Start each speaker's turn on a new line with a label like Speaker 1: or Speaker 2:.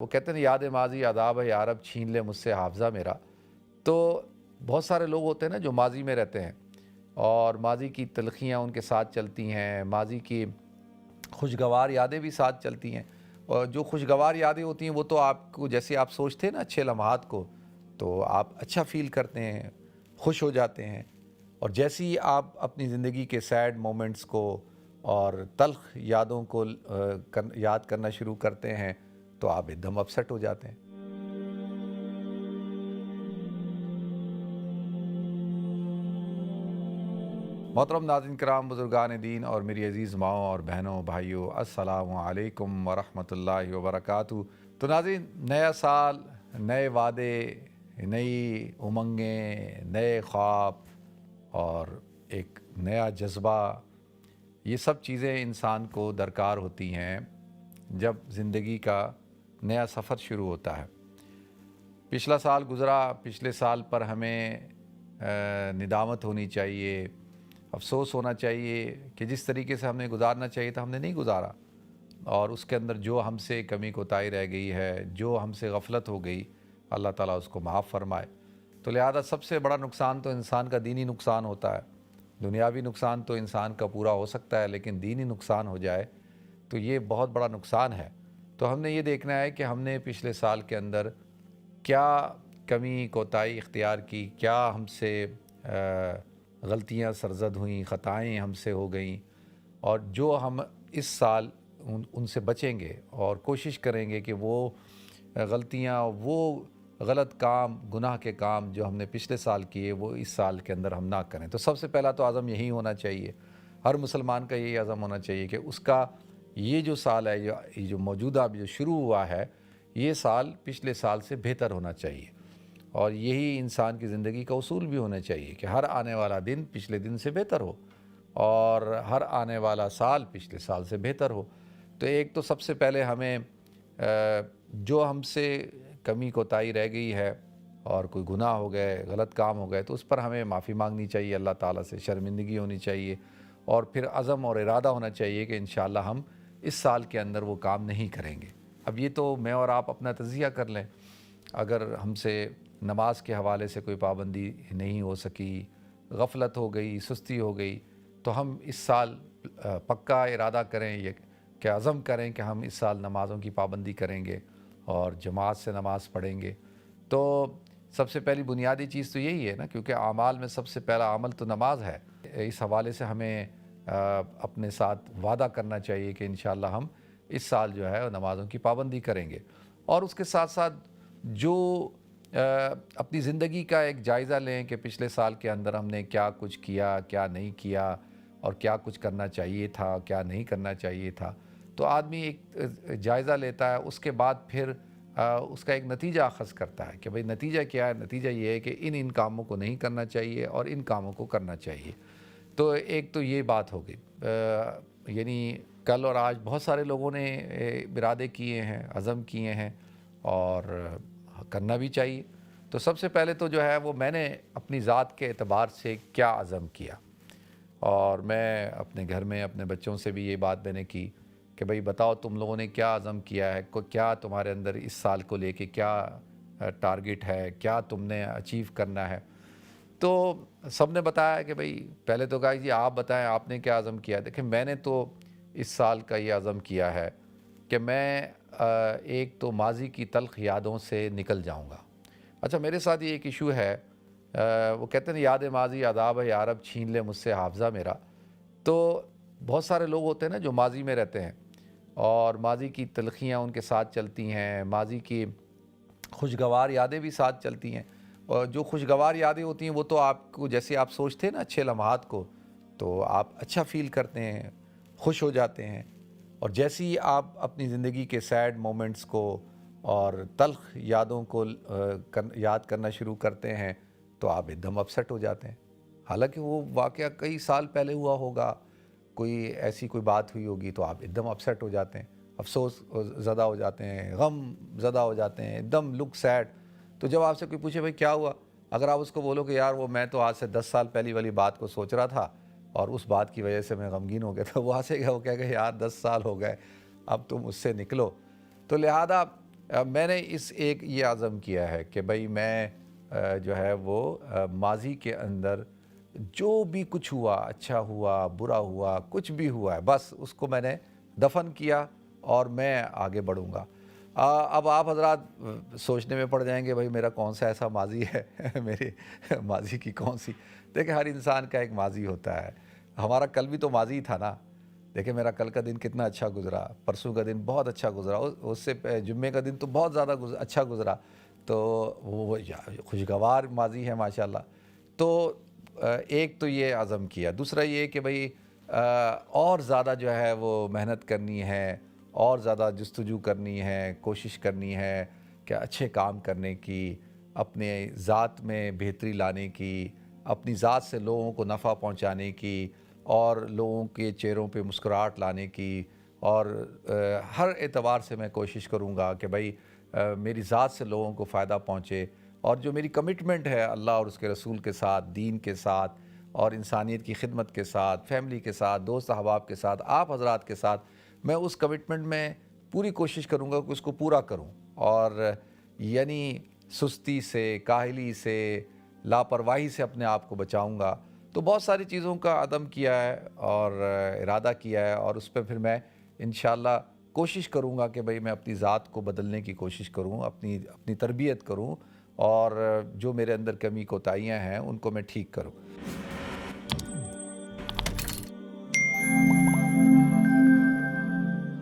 Speaker 1: وہ کہتے ہیں یاد ماضی عذاب ہے یارب چھین لے مجھ سے حافظہ میرا۔ تو بہت سارے لوگ ہوتے ہیں نا جو ماضی میں رہتے ہیں اور ماضی کی تلخیاں ان کے ساتھ چلتی ہیں، ماضی کی خوشگوار یادیں بھی ساتھ چلتی ہیں، اور جو خوشگوار یادیں ہوتی ہیں وہ تو آپ کو جیسے آپ سوچتے ہیں نا اچھے لمحات کو، تو آپ اچھا فیل کرتے ہیں، خوش ہو جاتے ہیں، اور جیسے ہی آپ اپنی زندگی کے سیڈ مومنٹس کو اور تلخ یادوں کو یاد کرنا شروع کرتے ہیں تو آپ ایک دم اپسیٹ ہو جاتے ہیں۔ محترم ناظرین کرام، بزرگان دین اور میری عزیز ماؤں اور بہنوں بھائیوں، السلام علیکم ورحمۃ اللہ وبرکاتہ۔ تو ناظرین، نیا سال، نئے وعدے، نئی امنگیں، نئے خواب اور ایک نیا جذبہ، یہ سب چیزیں انسان کو درکار ہوتی ہیں جب زندگی کا نیا سفر شروع ہوتا ہے۔ پچھلا سال گزرا، پچھلے سال پر ہمیں ندامت ہونی چاہیے، افسوس ہونا چاہیے کہ جس طریقے سے ہم نے گزارنا چاہیے تھا ہم نے نہیں گزارا، اور اس کے اندر جو ہم سے کمی کوتاہی رہ گئی ہے، جو ہم سے غفلت ہو گئی، اللہ تعالیٰ اس کو معاف فرمائے۔ تو لہذا سب سے بڑا نقصان تو انسان کا دینی نقصان ہوتا ہے۔ دنیاوی نقصان تو انسان کا پورا ہو سکتا ہے، لیکن دینی نقصان ہو جائے تو یہ بہت بڑا نقصان ہے۔ تو ہم نے یہ دیکھنا ہے کہ ہم نے پچھلے سال کے اندر کیا کمی کوتاہی اختیار کی، کیا ہم سے غلطیاں سرزد ہوئیں، خطائیں ہم سے ہو گئیں، اور جو ہم اس سال ان سے بچیں گے اور کوشش کریں گے کہ وہ غلطیاں، وہ غلط کام، گناہ کے کام جو ہم نے پچھلے سال کیے وہ اس سال کے اندر ہم نہ کریں۔ تو سب سے پہلا تو عزم یہی ہونا چاہیے، ہر مسلمان کا یہی عزم ہونا چاہیے کہ اس کا یہ جو سال ہے، یہ جو موجودہ جو شروع ہوا ہے، یہ سال پچھلے سال سے بہتر ہونا چاہیے، اور یہی انسان کی زندگی کا اصول بھی ہونا چاہیے کہ ہر آنے والا دن پچھلے دن سے بہتر ہو، اور ہر آنے والا سال پچھلے سال سے بہتر ہو۔ تو ایک تو سب سے پہلے ہمیں جو ہم سے کمی کوتاہی رہ گئی ہے اور کوئی گناہ ہو گئے، غلط کام ہو گئے، تو اس پر ہمیں معافی مانگنی چاہیے، اللہ تعالیٰ سے شرمندگی ہونی چاہیے، اور پھر عزم اور ارادہ ہونا چاہیے کہ انشاءاللہ ہم اس سال کے اندر وہ کام نہیں کریں گے۔ اب یہ تو میں اور آپ اپنا تجزیہ کر لیں، اگر ہم سے نماز کے حوالے سے کوئی پابندی نہیں ہو سکی، غفلت ہو گئی، سستی ہو گئی، تو ہم اس سال پکا ارادہ کریں، یہ کہ عزم کریں کہ ہم اس سال نمازوں کی پابندی کریں گے اور جماعت سے نماز پڑھیں گے۔ تو سب سے پہلی بنیادی چیز تو یہی ہے نا، کیونکہ اعمال میں سب سے پہلا عمل تو نماز ہے۔ اس حوالے سے ہمیں اپنے ساتھ وعدہ کرنا چاہیے کہ انشاءاللہ ہم اس سال جو ہے نمازوں کی پابندی کریں گے، اور اس کے ساتھ ساتھ جو اپنی زندگی کا ایک جائزہ لیں کہ پچھلے سال کے اندر ہم نے کیا کچھ کیا، کیا نہیں کیا، اور کیا کچھ کرنا چاہیے تھا، کیا نہیں کرنا چاہیے تھا۔ تو آدمی ایک جائزہ لیتا ہے، اس کے بعد پھر اس کا ایک نتیجہ اخذ کرتا ہے کہ بھئی نتیجہ کیا ہے۔ نتیجہ یہ ہے کہ ان کاموں کو نہیں کرنا چاہیے اور ان کاموں کو کرنا چاہیے۔ تو ایک تو یہ بات ہو گئی، یعنی کل اور آج بہت سارے لوگوں نے ارادے کیے ہیں، عزم کیے ہیں، اور کرنا بھی چاہیے۔ تو سب سے پہلے تو جو ہے وہ میں نے اپنی ذات کے اعتبار سے کیا عزم کیا، اور میں اپنے گھر میں اپنے بچوں سے بھی یہ بات میں نے کی کہ بھئی بتاؤ تم لوگوں نے کیا عزم کیا ہے، کیا تمہارے اندر اس سال کو لے کے کیا ٹارگٹ ہے، کیا تم نے اچیو کرنا ہے۔ تو سب نے بتایا کہ بھئی پہلے تو کہا جی آپ بتائیں آپ نے کیا عزم کیا۔ دیکھیں میں نے تو اس سال کا یہ عزم کیا ہے کہ میں ایک تو ماضی کی تلخ یادوں سے نکل جاؤں گا۔ اچھا، میرے ساتھ یہ ایک ایشو ہے، وہ کہتے ہیں یاد ماضی عذاب ہے یارب چھین لے مجھ سے حافظہ میرا۔ تو بہت سارے لوگ ہوتے ہیں نا جو ماضی میں رہتے ہیں اور ماضی کی تلخیاں ان کے ساتھ چلتی ہیں، ماضی کی خوشگوار یادیں بھی ساتھ چلتی ہیں، اور جو خوشگوار یادیں ہوتی ہیں وہ تو آپ کو جیسے آپ سوچتے ہیں نا اچھے لمحات کو، تو آپ اچھا فیل کرتے ہیں، خوش ہو جاتے ہیں، اور جیسے ہی آپ اپنی زندگی کے سیڈ مومنٹس کو اور تلخ یادوں کو یاد کرنا شروع کرتے ہیں تو آپ ایک دم اپسیٹ ہو جاتے ہیں، حالانکہ وہ واقعہ کئی سال پہلے ہوا ہوگا، کوئی ایسی کوئی بات ہوئی ہوگی، تو آپ ایک دم اپسیٹ ہو جاتے ہیں، افسوس زدہ ہو جاتے ہیں، غم زدہ ہو جاتے ہیں، ایک دم لک سیڈ۔ تو جب آپ سے کوئی پوچھے بھائی کیا ہوا، اگر آپ اس کو بولو کہ یار وہ میں تو آج سے 10 سال پہلی والی بات کو سوچ رہا تھا اور اس بات کی وجہ سے میں غمگین ہو گیا تھا، وہ ہنسے گا، وہ کہے گا یار 10 سال ہو گئے اب تم اس سے نکلو۔ تو لہذا میں نے اس ایک یہ عزم کیا ہے کہ بھئی میں جو ہے وہ ماضی کے اندر جو بھی کچھ ہوا، اچھا ہوا، برا ہوا، کچھ بھی ہوا ہے، بس اس کو میں نے دفن کیا اور میں آگے بڑھوں گا۔ اب آپ حضرات سوچنے میں پڑ جائیں گے بھئی میرا کون سا ایسا ماضی ہے میرے ماضی کی کون سی؟ دیکھیں ہر انسان کا ایک ماضی ہوتا ہے، ہمارا کل بھی تو ماضی ہی تھا نا۔ دیکھیں میرا کل کا دن کتنا اچھا گزرا، پرسوں کا دن بہت اچھا گزرا، اس سے جمعے کا دن تو بہت زیادہ اچھا گزرا، تو وہ خوشگوار ماضی ہے ماشاءاللہ۔ تو ایک تو یہ عزم کیا، دوسرا یہ کہ بھئی اور زیادہ جو ہے وہ محنت کرنی ہے، اور زیادہ جستجو کرنی ہے، کوشش کرنی ہے کہ اچھے کام کرنے کی، اپنے ذات میں بہتری لانے کی، اپنی ذات سے لوگوں کو نفع پہنچانے کی، اور لوگوں کے چہروں پہ مسکراہٹ لانے کی، اور ہر اعتبار سے میں کوشش کروں گا کہ بھئی میری ذات سے لوگوں کو فائدہ پہنچے، اور جو میری کمٹمنٹ ہے اللہ اور اس کے رسول کے ساتھ، دین کے ساتھ، اور انسانیت کی خدمت کے ساتھ، فیملی کے ساتھ، دوست احباب کے ساتھ، آپ حضرات کے ساتھ، میں اس کمٹمنٹ میں پوری کوشش کروں گا کہ اس کو پورا کروں، اور یعنی سستی سے، کاہلی سے، لاپرواہی سے اپنے آپ کو بچاؤں گا۔ تو بہت ساری چیزوں کا عدم کیا ہے اور ارادہ کیا ہے، اور اس پہ پھر میں انشاءاللہ کوشش کروں گا کہ بھئی میں اپنی ذات کو بدلنے کی کوشش کروں، اپنی تربیت کروں، اور جو میرے اندر کمی کوتاہیاں ہیں ان کو میں ٹھیک کروں۔